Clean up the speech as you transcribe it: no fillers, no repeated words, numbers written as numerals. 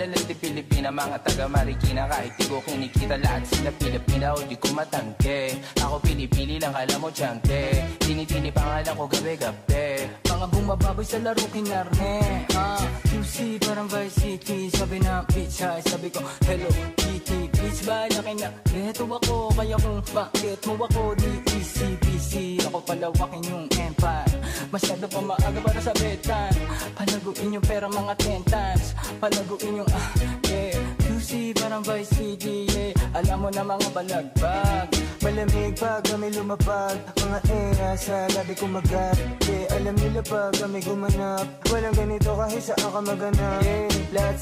Malalad di Pilipina, mga taga Marikina. Kahit di ko kinikita, lahat sila Pilipina o di ko matangke. Ako pili-pili lang, alam mo tiyangke. Tini-tini pangalan ko gabi-gabi. Mga bumababoy sa laro kinarne QC parang Vice City. Sabi na bitch hi, sabi ko hello Kitty. Bitch ba laki na reto ako, kaya kung bakit mo ako di easy-peasy. Ako palawakin yung empire, masyado pa maaga para sa betan. Palaguin yung pera mga 10 times, palaguin yung yeah. QC parang Vice City, yeah. Alam mo na mga balagbag, malamig pag kami lumapag. Mga sa labi kumagat, yeah. Alam nila pag kami gumanap, walang ganito kahit saan ka maganap, yeah. Lahat